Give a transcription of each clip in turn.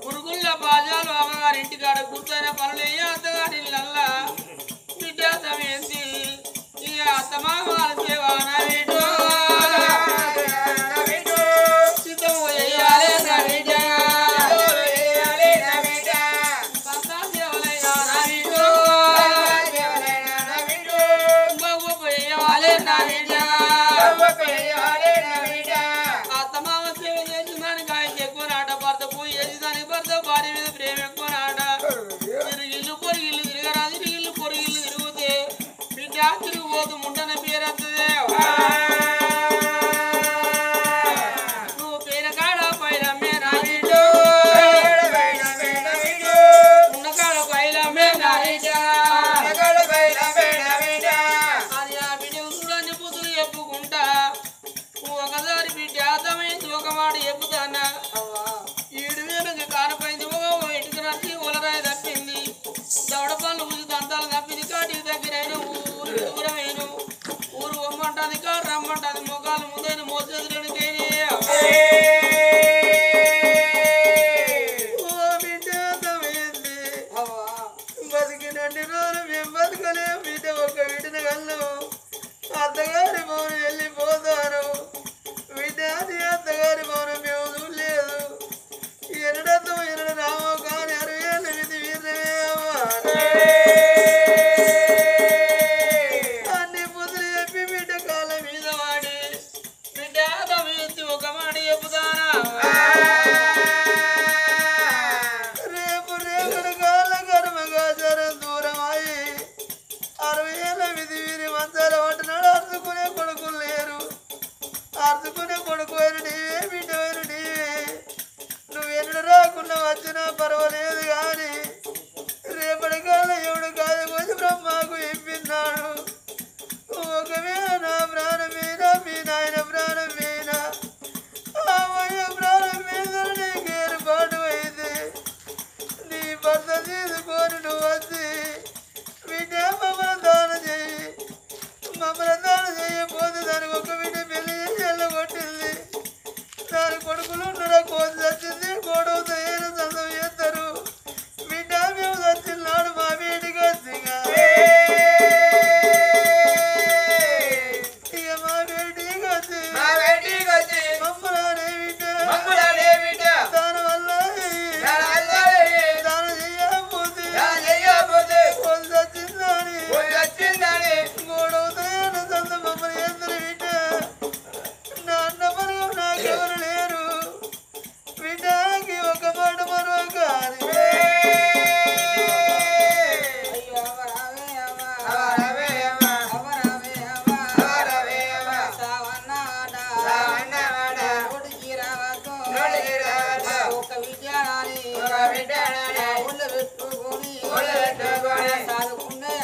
గురుగుళ్ళ బాజాలు అమ్మగారి ఇంటికాడ గుర్తైన పనులు అత్తగారిళ్ళల్లా విద్యాసమేంది ఇక అత్తమామాల సేవాన సిద్ధం చేయాలి అత్తమామ సేవ చేసిన దానికి ఆయనకి ఎక్కువ నాట భర్త పూజ చేసి దానికి భర్త భార్య మీద ప్రేమ ఎక్కువ నాట ఇల్లు పొరిగిల్లు తిరగరాదు ఇల్లు పొరిగిల్లు తిరిగితే బిడ్డ తిరిగిపోతూ ముండన పేరు వస్తుంది నువ్వు పేరు కాడ పైరమ్మే నాయుడు ఉన్న కాడ పైరమ్మే నాయుడు అది ఆ బిడ్డ చూడని పుతులు చెప్పుకుంటా ఒకసారి బిడ్డ అర్థమైంది ఒక మాట చెప్పుతానా ఈడు వేలకి కానపోయింది ఇటుకు నచ్చి ఉలరాయి తప్పింది దవడ పనులు ఉది దంతాలు తప్పింది కాటికి దగ్గరైన ఊరు దూరమైన ఊరు ఒమ్మంటుంది కాడు రమ్మంటుంది మొగాలు ముందైన మోసేది బిడ్డ అర్థమైంది బతికినన్ని రోజులు మేము బతకలేము బిడ్డ ఒక బిడ్డను కళ్ళు అత్తగారి మౌనం వెళ్ళిపోతారు విద్యార్థి అత్తగారి మౌనం మేము చూడలేదు ఎన్నడత్తం ఎన్నడ రామో కానీ 60 ఏళ్ళ విధి వీరమే అన్ని బుద్ధులు చెప్పి బిడ్డ కాళ్ళ మీద వాడి బిడ్డ తమ్మించి ఒక మాట చెప్పుతానా రేపు రేపటి కాళ్ళ కర్మగాచారం దూరం అయి 60 ఏళ్ళ విధి వీరి మంచాల పట్టినాడు అర్థకునే కొడుకులు లేరు అర్థకునే కొడుకు అయిన నీవే బిడ్డ అయిన నీవే నువ్వెన్నడు రాకుండా వచ్చినా పర్వాలేదు కానీ రేపటి కాలం ఎవడు కాదు కొంచెం బ్రహ్మకు ఇప్పిన్నాడు ఒకవేళ నా ప్రాణమేనా మీ నాయన ప్రాణమేనా ఆమె ప్రాణం మీద నీకు ఏర్పాటు అయితే నీ భర్త తీసుకొని నువ్వు వచ్చి బిడ్డ మమ్మల్ని దానం చెయ్యి మమ్మల్ని దానం చేయకపోతే దానికి ఒక బిడ్డ పెళ్లి చేసి వెళ్ళగొట్టింది దాని కొడుకులు ఉన్నారా కోసి వచ్చింది గొడవతో ఏదో సందం చేస్తారు బిడ్డ మేము వచ్చినాడు మా వీటికి వచ్చిగా ఇక మా వీటికి వచ్చి మమ్మల్ని బిడ్డ దాని వల్ల దానం చేయకపోతే కోసి వచ్చిందని గొడవతో ఏదో సందం మమ్మల్ని చేస్తారు బిడ్డ నా అన్న మనకు నాకెవరు లేరు బిడ్డకి ఒక మాట మరో కానీ ఒక విద్యాలని పెట్టుకొని చదువుకునే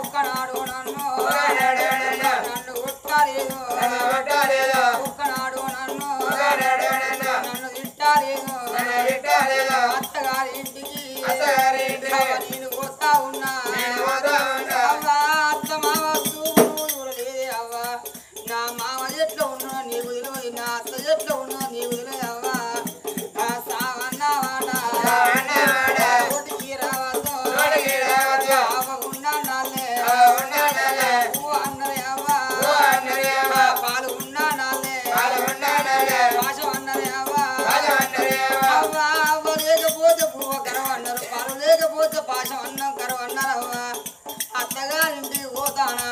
ఒక్కనాడు నన్ను కొట్టాలేదు ఒక్కనాడు నన్ను తిట్టాలేదు అత్తగారి ఇంటికి నేను పోతా ఉన్నా అవ్వా అత్త మామ చూడలేదే అవ్వా నా మామ ఎట్లా ఉన్నా నీకు తెలియదు నా అత్త ఎట్లా ఉన్నా నీకు తెలియదు అవ్వా సావన్నవాడ రావద్దు అవ్వకుండా నాలే అన్నరే అవ్వా పాల్గొన్నా నాలే పాశం అన్నరే అవ్వా అవ్వా అవ్వ లేకపోతే పువ్వ కరవన్నారు పాలు లేకపోతే పాశం అన్నం కరవన్నారు అవ్వా అత్తగారింటికి పోతానా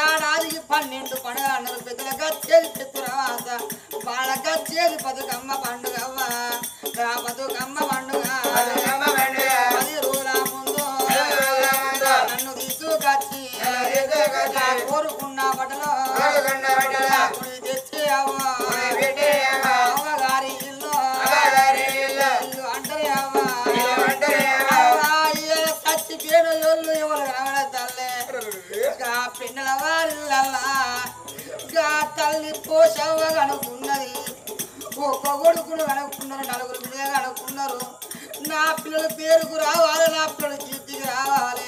ఏడాదికి 12 పండుగ అన్నారు పెద్దల గచ్చేది పెట్టురావాత వాళ్ళ గచ్చేది బతుకమ్మ పండుగ అవ్వా బతుకమ్మ పండుగ 10 పోషవ్వ కనుక్కున్నది ఒక్క కొడుకులు కనుక్కున్నారు నలుగురు పిల్లలు కనుక్కున్నారు నా పిల్లల పేరుకు రావాలి నా పిల్లల కీర్తికి రావాలి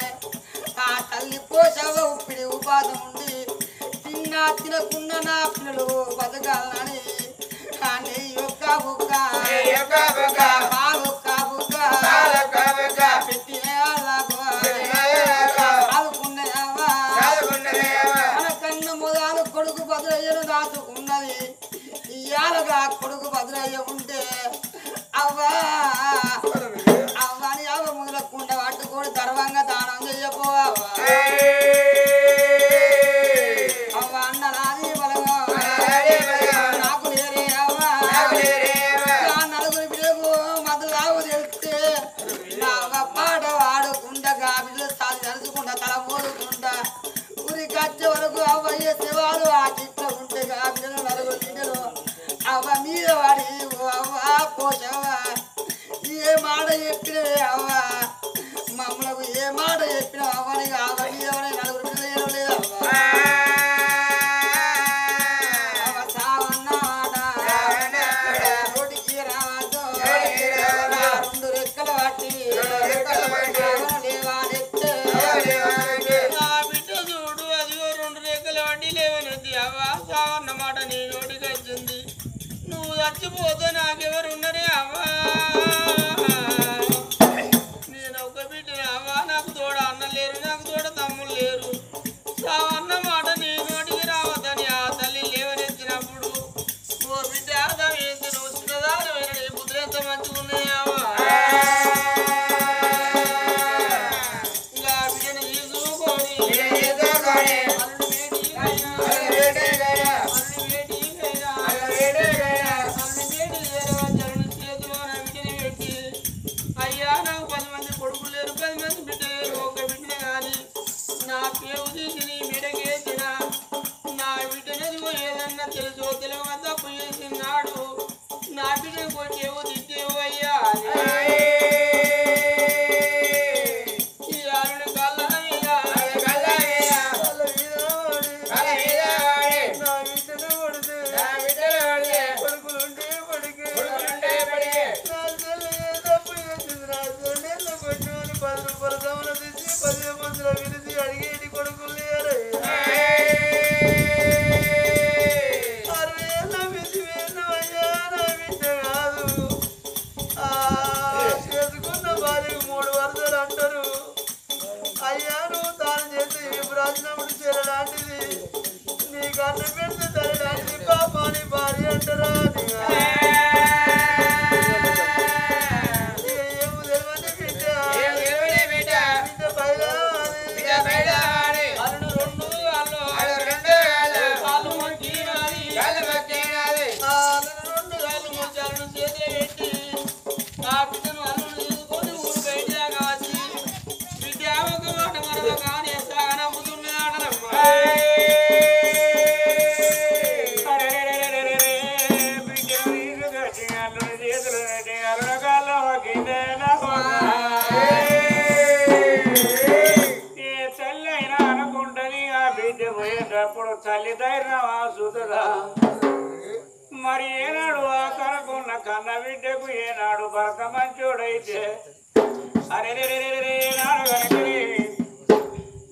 ఆ తల్లి పోషవ్వ ఉప్పిడి ఉపాధం ఉండి తిన్నా తినకుండా నా పిల్లలు బతకాలని యొక్క బుక్క పెట్టి మన కన్ను మొదలు కొడుకు బదులయ్యను దాచుకున్నది ఇయ్యాలగా కొడుకు బదులయ్య ఉంటే అవ్వా అవ్వని అవ్వ మొదలకుండా పట్టుకొని గర్వంగా దానం చెయ్యపోవా అవ్వ అన్న నాది బలగా నాకు లేరే అవ్వా నలుగురి బిడ్డకు మధురావు తెలిస్తే బాగా పాట వాడుకుంటా గాబిడ్డలు సాధి నడుచుకుంటా తల మోదుకుంటా ఊరి కచ్చే వరకు అవ్వయ్యే శివాలు ఆ చిట్ట ఉంటే గాబిడ్డలు నలుగురు బిడ్డలు అవ్వ మీద వాడి అవ్వ పోషవ్వ ఏ మాట చెప్పినవే అవ్వ మమ్మలకు ఏ మాట చెప్పినా అవ్వని అవ్వ మీద నలుగురు బిడ్డలు లేదు అవ్వ సావన్న మాట రోడ్డుకి రావద్దు రెండు రెక్కలు పట్టి లేవాడెత్తే నా బిడ్డ చూడు అదిగో 2 రేఖల వడ్డీ లేవనొద్ది అవ్వ సావన్నమాట నీ నోటికి వచ్చింది నువ్వు చచ్చిపోతే నాకెవరు ఉన్నరే అవ్వా నేను ఒక బిడ్డని అవ్వా నాకు తోడ అన్న లేరు నాకు తోడ తమ్ముళ్ళు లేరు సావన్నమాట నీ నోటికి రావద్దని ఆ తల్లి లేవనెత్తినప్పుడు ఓ బిడ్డ అర్థం ఏంటి నువ్వు చిన్నదాని నీ బుద్ధులు ఎంత మంచిగా ఉన్నాయి అవ్వా ఇక బిడ్డని తీసుకొని అయ్యా నాకు 10 మంది కొడుకులు లేరు 10 మంది బిడ్డ లేరు ఒక బిడ్డనే కానీ నా పేరు తీసి నీ బిడ్డకేసిన నా బిడ్డనదిగో ఏదన్నా తెలుసో తెలియక తప్పు చేసినాడు నా బిడ్డను కొట్టేవో తిట్టేవో అయ్యా ఈ ఆరుని కళ్ళ మీద నా బిడ్డను కొడితే కొడుకులుంటే పడికే నా తల్లి తప్పు చేసింది నా తల్లి కొట్టుకొని 10 రూపాయల దమన తీసి 10 మందిలో విడిచి అడిగేటి కొడుకులు లేరయ్యా 60 ఏళ్ళ మించి వేసినవయ్యా నా బిడ్డ కాదు చేసుకున్న భార్యకు 3 వరుసలు అంటారు అయ్యా నువ్వు తాను చేస్తే ఏం రాసినప్పుడు చెరలాంటిది నీకు అన్నం పెడితే తరలాంటిది పాపాని భార్య అంటారా ఏమో తెలియని బిడ్డ బిడ్డ బయలా అల్లుడు 2 కాళ్ళు మొక్కి అల్లుడు 2 కాళ్ళు మొక్కి అల్లుడు చేతిలో పెట్టి ఆ బిడ్డను అల్లుడు తీసుకొని ఊరు బయటగా వచ్చి బిడ్డ ఒక మాట మరొక కానీ ఎస్తాగా నమ్ముతున్నాడనమ్మా పోయేటప్పుడు తల్లి ధైర్యం ఆసుదా మరి ఏనాడు ఆ కనుకున్న కన్న బిడ్డకు ఏనాడు భర్త మంచోడైతే అరే నాడు కనుకని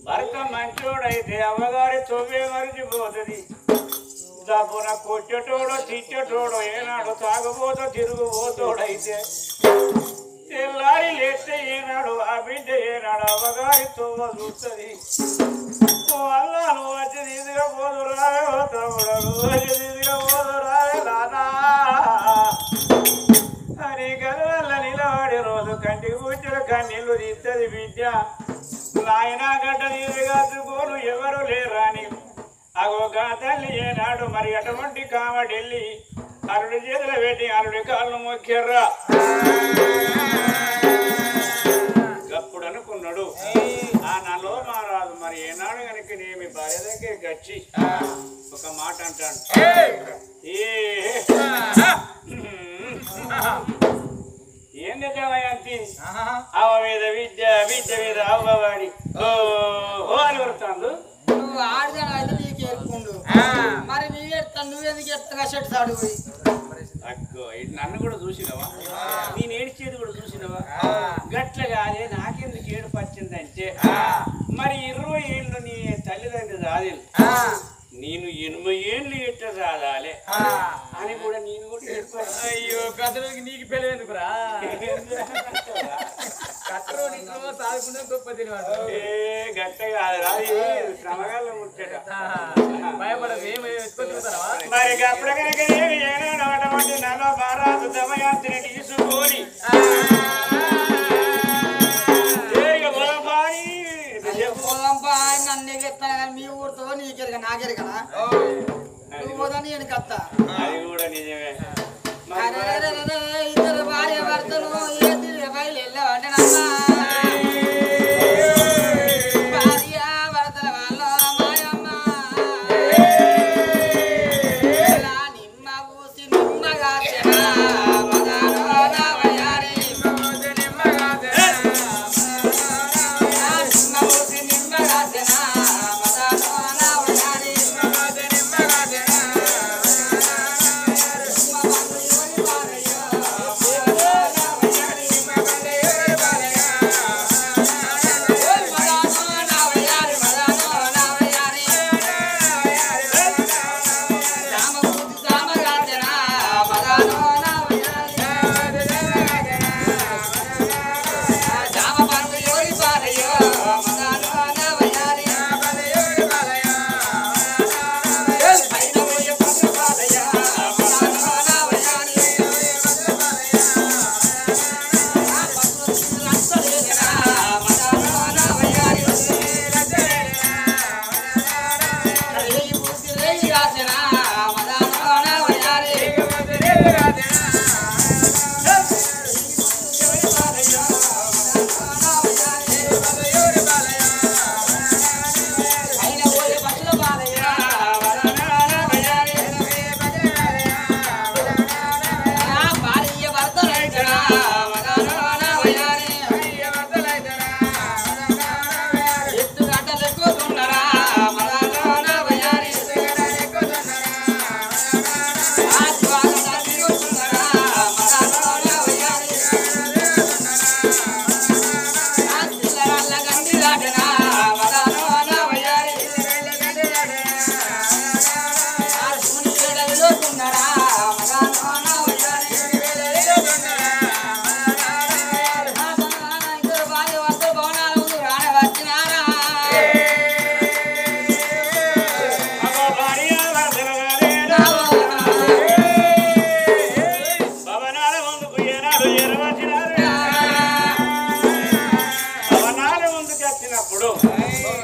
భర్త మంచోడైతే అమ్మగారి తొవ్వే మరిచిపోతుంది డబ్బున కొట్టేటోడో తిట్టేటోడో ఏనాడు తాగుబోతో తిరుగుబోతోడైతే తెల్లారి లేస్తే ఏనాడు ఆ బిడ్డ ఏనాడు అమ్మగారి తొవ్వ చూస్తుంది వల్ల నువ్వు వచ్చి తీసుగా పోదురా తమ్ముడు నువ్వు వచ్చి తీసుగా పోదురా నానా అని గదవల్ల నిలబడి రోజు కంటికి కూర్చుని కన్నీళ్ళు తీస్తుంది బిడ్డ నాయన గడ్డ నీరు కాచుకోను ఎవరు లేరాని అగొక తల్లి ఏనాడు మరి అటువంటి కామడెళ్ళి అరుడి చేతులు పెట్టి అరుడి కాళ్ళు మొక్కిర్రా అప్పుడు అనుకున్నాడు ఆ నాలో మారాదు మరి ఏనాడు కనుక నేమి భార్య దగ్గర గచ్చి ఒక మాట అంటాను ఏం నిజమయంతి అవ మీద విద్య విద్య మీద అవ్వవాడి ఓ అని కొడుతాను నువ్వు ఆడదాను అయితే నీకు ఏర్పుండు మరి నీ నువ్వెందుకు ఎత్తగా షర్ట్ సాడు పోయి అగ్గో నన్ను కూడా చూసినవా నేను ఏడ్చేది కూడా చూసినవా గట్ల కాదే నాకెందుకు ఏడుపు వచ్చిందంటే మరి 20 ఏళ్ళు నీ తల్లిదండ్రులు రాదు నేను 80 ఏళ్ళు ఎట్ట రాదాలే అని కూడా నేను కూడా ఏడుపు అయ్యో కథలోకి నీకు పెళ్ళి ఎందుకురా కథలో నీకు సాధకుండా గొప్ప తినవాడు గట్ట కాదు రాదు శ్రమగాల్లో ముట్టట భయపడదు ఏమి ఎత్తుకొస్తారా మరి అప్పుడు కనుక ఏనాడటువంటి నలో మహారాజు దమయాత్రిని తీసుకొని నన్ను ఎత్తాను కానీ మీ ఊరితో నీకెరగా నాకెరగనా నువ్వు పోదని నేను కత్తా అది కూడా నిజమే ఇద్దరు భార్య భర్తలు ఏంటి బయలు వెళ్ళావంటే భార్య భర్తల వాళ్ళ మాయమ్మ నిమ్మ పూసి నిమ్మగా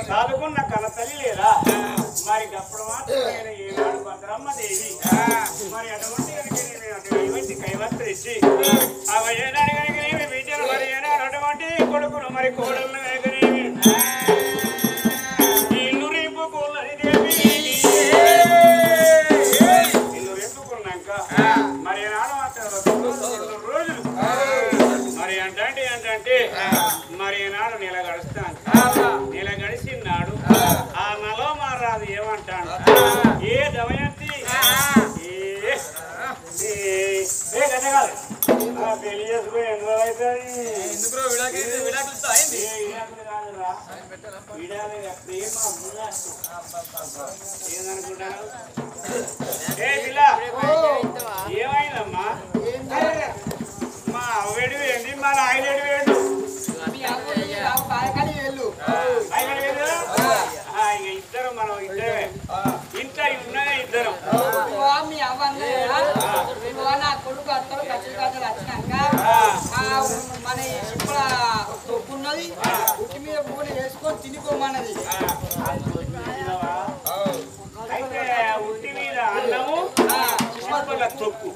చదువుకున్న కన తల్లి లేదా మరి అప్పుడు మాత్రమే ఏనాడు భద్రమ్మదేవి మరి అటువంటి కైవత్రిచ్చి అవి ఏనాడు కనుక బిడ్డలు మరి ఏనాడు అటువంటి కొడుకును మరి కోడలను కనుకనేవి ఇల్లు రేపుకున్నది దేవి ఇల్లు రేపుకున్నాక మరి ఏనాడు రోజులు మరి అంటే మరి ఏనాడు నెల గడుస్తాను నెల గడిచినాడు ఆ నలో మారాదు ఏమంటాడు ఏ దమయంతి పెళ్లి చేసుకుని ఎన్ని రోజులు అవుతుంది ఏదనుకుంటాను ఏమైందమ్మా మా అవ్వేడు ఏంటి మా నాయనేడు వేడు ఇద్దరం మనం ఇద్దరమే ఇంట్లో ఉన్నదే ఇద్దరం మీ అవ్వన్న నా కొడుకు అత్తలు కచ్చలు కచ్చలు వచ్చినాక మన ఇప్పుడు తొక్కున్నది ఉట్టి మీద పూని వేసుకొని తినిపోమన్నది అయితే ఉట్టి మీద అన్నము తొక్కు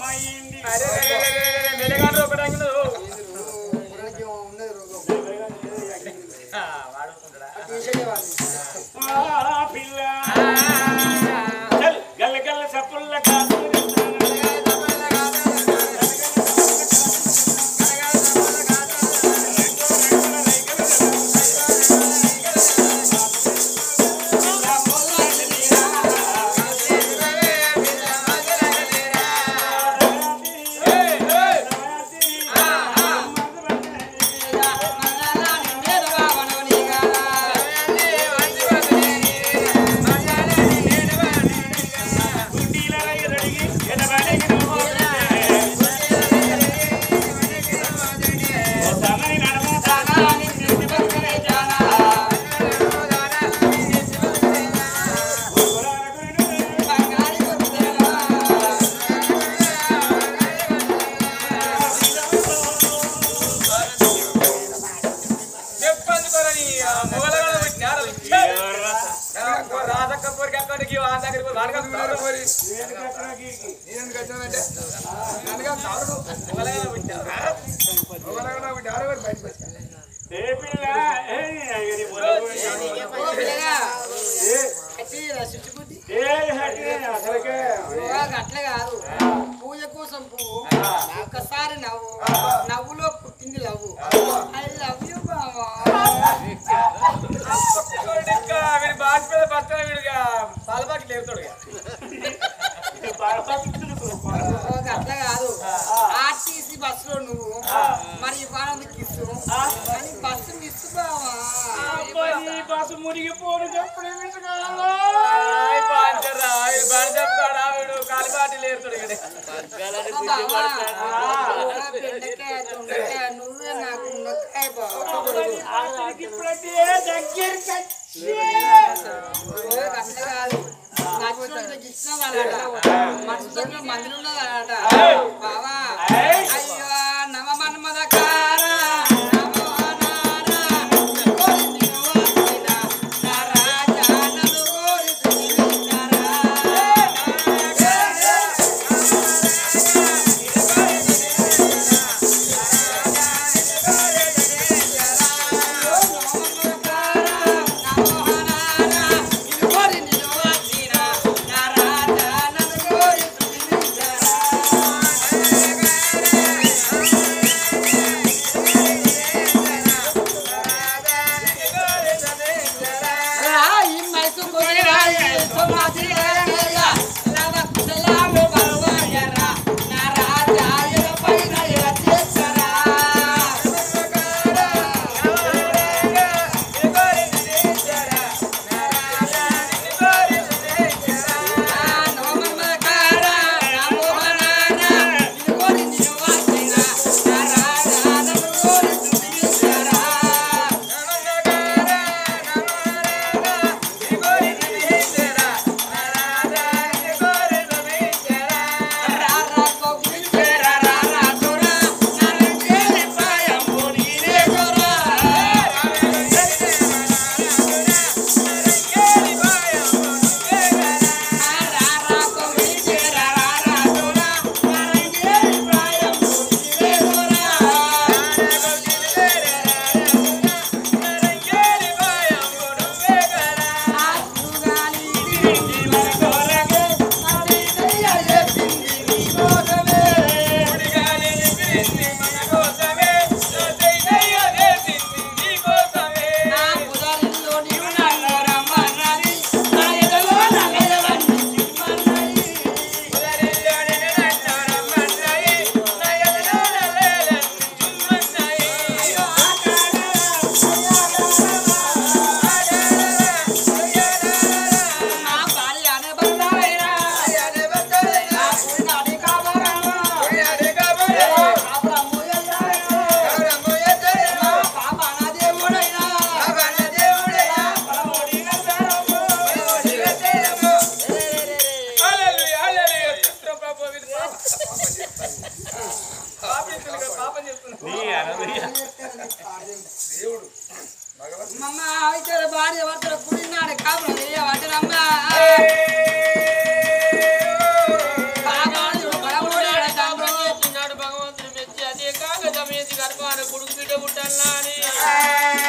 అయింది మెల్లగాడు ఒకటి ఉన్నది రోగం వాడుకుంటాడా పిల్ల గల్ల గల్ల సప్పుల్ల కాదు అట్లా కాదు పూజ కోసం పువ్వు ఒక్కసారి నవ్వు నవ్వులో పుట్టింది లవ్వు ఐ లవ్ యూ బావా వీడి బాస్ మీద భర్త వీడిగా పాలపాకి లేవుతాడు అట్లా కాదు ఆర్టీసీ బస్సులో నువ్వు మరి ఇవాళ కిస్సు కానీ బస్సు మిస్ బావా బస్సు మురిగిపోను వీడు కాలిపాటి లేరుతాడు బెండకాయ దొండకాయ నువ్వే నాకు ఉండకాయ బావా అట్లా కాదు నచ్చినంత ఇచ్చిన వాళ్ళట మనసులో మందులు ఉన్నదట బావా అయ్యో నవ మన్మదకారా పుట్టన్నా అని